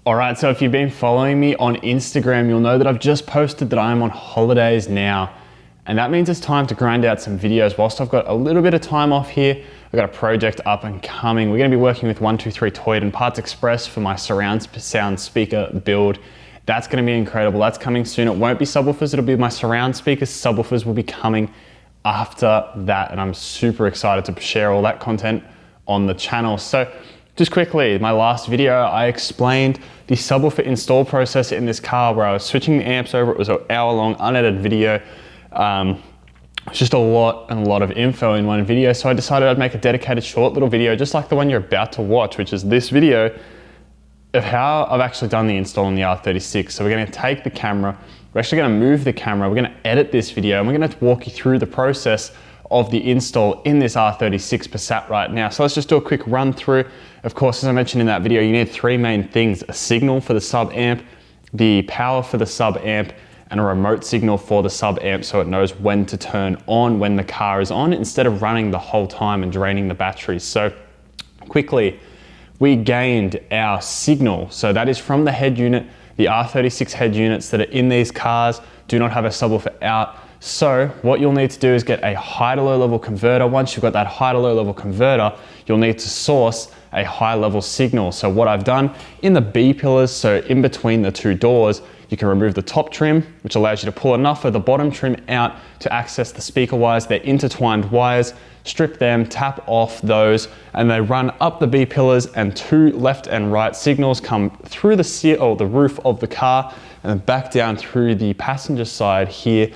All right, so if you've been following me on Instagram, you'll know that I've just posted that I'm on holidays now. And that means it's time to grind out some videos. Whilst I've got a little bit of time off here, I've got a project up and coming. We're gonna be working with 123 Toyed and Parts Express for my surround sound speaker build. That's gonna be incredible. That's coming soon. It won't be subwoofers, it'll be my surround speakers. Subwoofers will be coming after that. And I'm super excited to share all that content on the channel. So just quickly, my last video, I explained the subwoofer install process in this car where I was switching the amps over. It was an hour-long unedited video. It's just a lot of info in one video. So I decided I'd make a dedicated short little video, just like the one you're about to watch, which is this video of how I've actually done the install on the R36. So we're gonna take the camera, we're actually gonna move the camera, we're gonna edit this video, and we're gonna walk you through the process of the install in this R36 Passat right now. So let's just do a quick run through. Of course, as I mentioned in that video, you need three main things: a signal for the sub amp, the power for the sub amp, and a remote signal for the sub amp so it knows when to turn on when the car is on, instead of running the whole time and draining the batteries. So quickly, we gained our signal. So that is from the head unit. The R36 head units that are in these cars do not have a subwoofer out. So what you'll need to do is get a high to low level converter. Once you've got that high to low level converter, you'll need to source a high level signal. So what I've done in the B pillars, so in between the two doors, you can remove the top trim, which allows you to pull enough of the bottom trim out to access the speaker wires. They're intertwined wires. Strip them, tap off those, and they run up the B pillars, and two left and right signals come through the roof of the car and then back down through the passenger side here,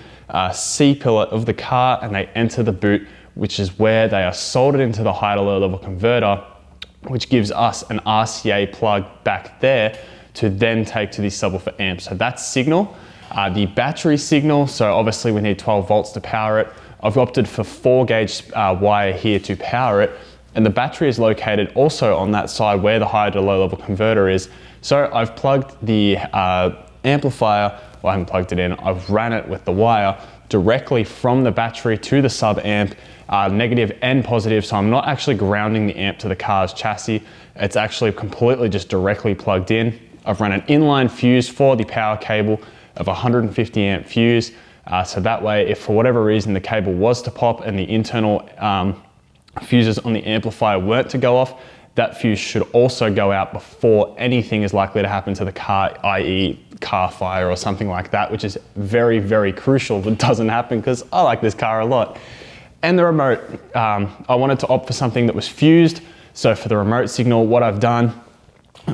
C pillar of the car, and they enter the boot, which is where they are soldered into the high to low level converter, which gives us an RCA plug back there to then take to the subwoofer amp. So that's signal. The battery signal, so obviously we need 12 volts to power it. I've opted for 4-gauge wire here to power it, and the battery is located also on that side where the high to low level converter is. So I've plugged the amplifier, well, I haven't plugged it in, I've ran it with the wire directly from the battery to the sub amp, negative and positive, so I'm not actually grounding the amp to the car's chassis. It's actually completely just directly plugged in. I've run an inline fuse for the power cable of 150 amp fuse, so that way if for whatever reason the cable was to pop and the internal fuses on the amplifier weren't to go off, that fuse should also go out before anything is likely to happen to the car, i.e. car fire or something like that, which is very, very crucial that doesn't happen, because I like this car a lot. And the remote, I wanted to opt for something that was fused. So for the remote signal, what I've done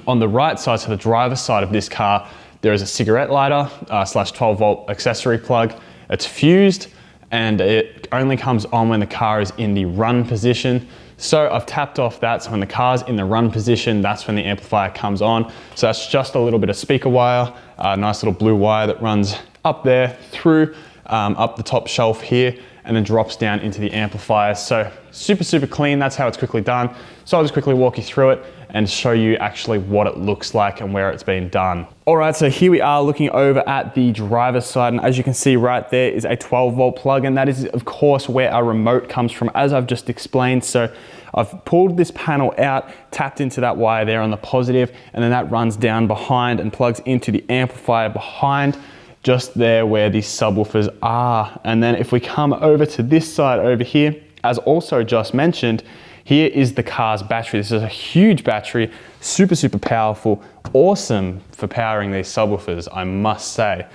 on the right side, so the driver's side of this car, there is a cigarette lighter slash 12 volt accessory plug. It's fused and it only comes on when the car is in the run position. So I've tapped off that, so when the car's in the run position, that's when the amplifier comes on. So that's just a little bit of speaker wire, a nice little blue wire that runs up there through, up the top shelf here, and then drops down into the amplifier. So super, super clean. That's how it's quickly done. So I'll just quickly walk you through it and show you actually what it looks like and where it's been done. All right, so here we are looking over at the driver's side, and as you can see right there is a 12 volt plug, and that is of course where our remote comes from, as I've just explained. So I've pulled this panel out, tapped into that wire there on the positive, and then that runs down behind and plugs into the amplifier behind, just there where the subwoofers are. And then if we come over to this side over here, as also just mentioned, here is the car's battery. This is a huge battery, super, super powerful, awesome for powering these subwoofers, I must say.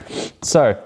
So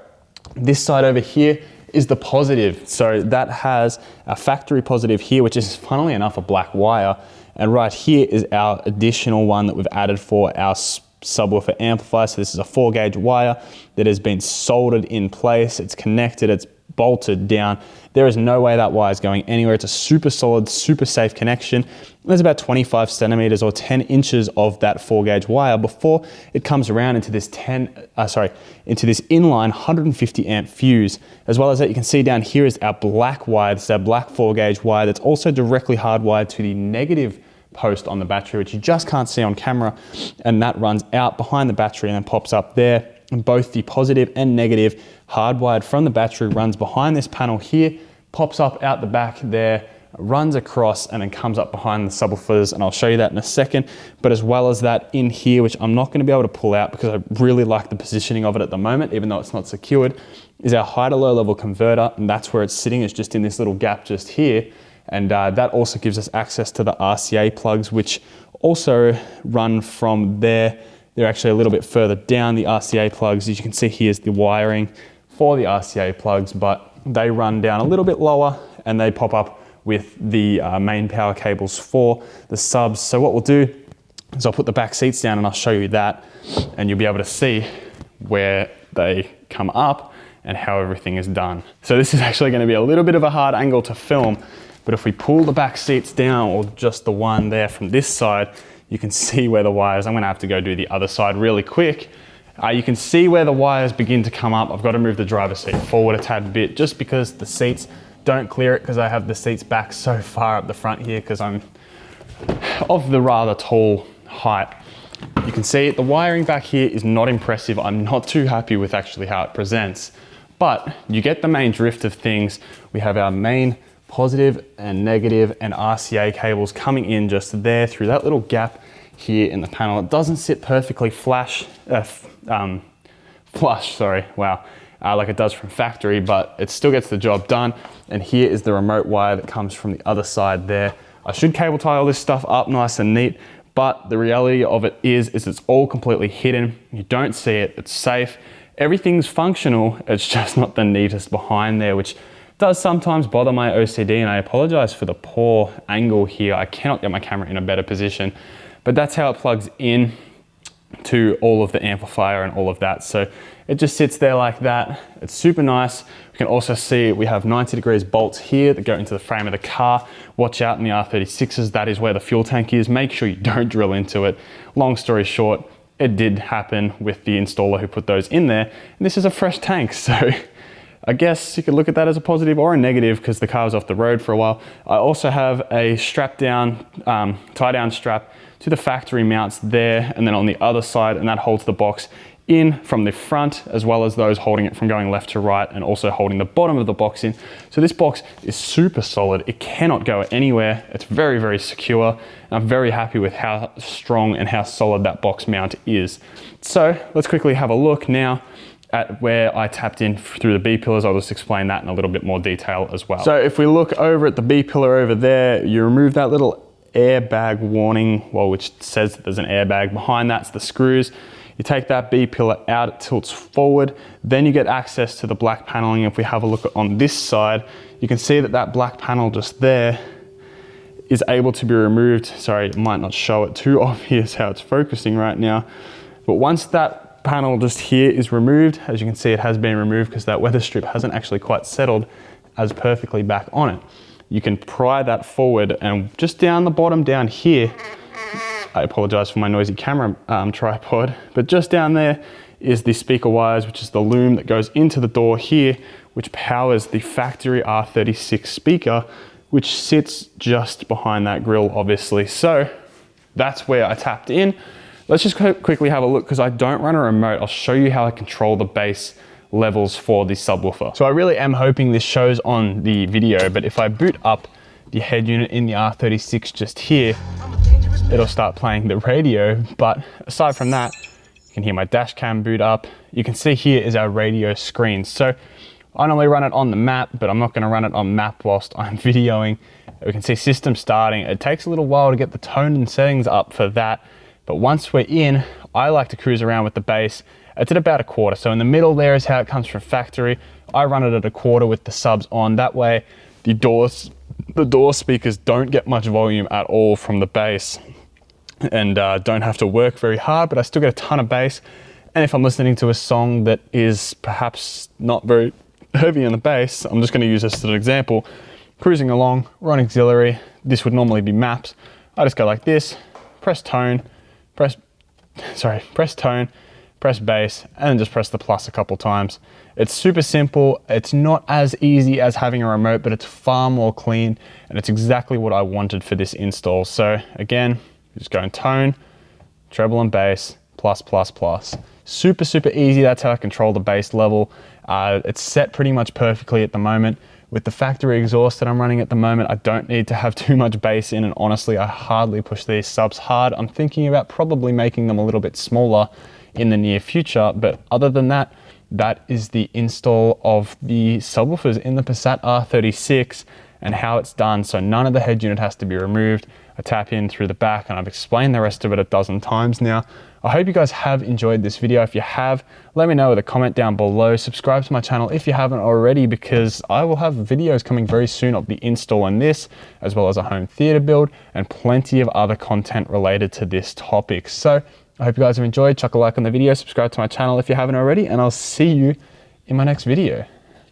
this side over here is the positive. So that has a factory positive here, which is funnily enough a black wire. And right here is our additional one that we've added for our subwoofer amplifier. So this is a 4-gauge wire that has been soldered in place. It's connected, it's bolted down. There is no way that wire is going anywhere. It's a super solid, super safe connection. There's about 25 centimeters or 10 inches of that 4-gauge wire before it comes around into this into this inline 150 amp fuse. As well as that, you can see down here is our black wire. This is our black 4-gauge wire that's also directly hardwired to the negative post on the battery, which you just can't see on camera, and that runs out behind the battery and then pops up there. And both the positive and negative hardwired from the battery runs behind this panel here, pops up out the back there runs across and then comes up behind the subwoofers, and I'll show you that in a second. But as well as that, in here, which I'm not going to be able to pull out because I really like the positioning of it at the moment, even though it's not secured, is our high to low level converter, and that's where it's sitting. It's just in this little gap just here, and that also gives us access to the RCA plugs, which also run from there. They're actually a little bit further down, the RCA plugs. As you can see, here's the wiring for the RCA plugs, but they run down a little bit lower and they pop up with the main power cables for the subs. So what we'll do is I'll put the back seats down and I'll show you that, and you'll be able to see where they come up and how everything is done. So this is actually going to be a little bit of a hard angle to film, but if we pull the back seats down, or just the one there from this side, you can see where the wires, I'm going to have to go do the other side really quick. You can see where the wires begin to come up. I've got to move the driver's seat forward a tad bit just because the seats don't clear it, because I have the seats back so far up the front here because I'm of the rather tall height. You can see the wiring back here is not impressive. I'm not too happy with actually how it presents, but you get the main drift of things. We have our main positive and negative and RCA cables coming in just there through that little gap here in the panel. It doesn't sit perfectly flush, sorry, wow, like it does from factory, but it still gets the job done. And here is the remote wire that comes from the other side there. I should cable tie all this stuff up nice and neat, but the reality of it is it's all completely hidden. You don't see it, it's safe. Everything's functional, it's just not the neatest behind there, which does sometimes bother my OCD, and I apologize for the poor angle here. I cannot get my camera in a better position, but that's how it plugs in to all of the amplifier and all of that. So it just sits there like that. It's super nice. We can also see we have 90 degrees bolts here that go into the frame of the car. Watch out in the R36s, that is where the fuel tank is. Make sure you don't drill into it. Long story short, it did happen with the installer who put those in there. And this is a fresh tank, so I guess you could look at that as a positive or a negative because the car was off the road for a while. I also have a strap down, tie down strap to the factory mounts there, and then on the other side, and that holds the box in from the front, as well as those holding it from going left to right, and also holding the bottom of the box in. So this box is super solid. It cannot go anywhere. It's very, very secure. And I'm very happy with how strong and how solid that box mount is. So let's quickly have a look now at where I tapped in through the B pillars. I'll just explain that in a little bit more detail as well. So if we look over at the B pillar over there, you remove that little airbag warning, well, which says that there's an airbag. Behind that's the screws. You take that B pillar out, it tilts forward, then you get access to the black paneling. If we have a look on this side, you can see that that black panel just there is able to be removed. Sorry, it might not show it too obvious how it's focusing right now, but once that panel just here is removed, as you can see it has been removed because that weather strip hasn't actually quite settled as perfectly back on it. You can pry that forward, and just down the bottom down here, I apologize for my noisy camera tripod, but just down there is the speaker wires, which is the loom that goes into the door here, which powers the factory R36 speaker, which sits just behind that grille, obviously. So that's where I tapped in. Let's just quickly have a look because I don't run a remote. I'll show you how I control the bass levels for the subwoofer. So I really am hoping this shows on the video, but if I boot up the head unit in the R36 just here, it'll start playing the radio. But aside from that, you can hear my dash cam boot up. You can see here is our radio screen. So I normally run it on the map, but I'm not gonna run it on map whilst I'm videoing. We can see system starting. It takes a little while to get the tone and settings up for that. But once we're in, I like to cruise around with the bass. It's at about a quarter. So in the middle there is how it comes from factory. I run it at a quarter with the subs on. That way the door speakers don't get much volume at all from the bass, and don't have to work very hard, but I still get a ton of bass. And if I'm listening to a song that is perhaps not very heavy in the bass, I'm just gonna use this as an example. Cruising along, we're on auxiliary. This would normally be maps. I just go like this, press tone, press tone, press bass, and then just press the plus a couple times. It's super simple. It's not as easy as having a remote, but it's far more clean, and it's exactly what I wanted for this install. So again, just go in tone, treble and bass, plus, plus, plus. Super, super easy. That's how I control the bass level. It's set pretty much perfectly at the moment. With the factory exhaust that I'm running at the moment, I don't need to have too much bass in, and honestly, I hardly push these subs hard. I'm thinking about probably making them a little bit smaller in the near future, but other than that, that is the install of the subwoofers in the Passat R36 and how it's done. So none of the head unit has to be removed. I tap in through the back, and I've explained the rest of it a dozen times now. I hope you guys have enjoyed this video. If you have, let me know with a comment down below. Subscribe to my channel if you haven't already, because I will have videos coming very soon of the install on this, as well as a home theater build and plenty of other content related to this topic. So I hope you guys have enjoyed. Chuck a like on the video, subscribe to my channel if you haven't already, and I'll see you in my next video.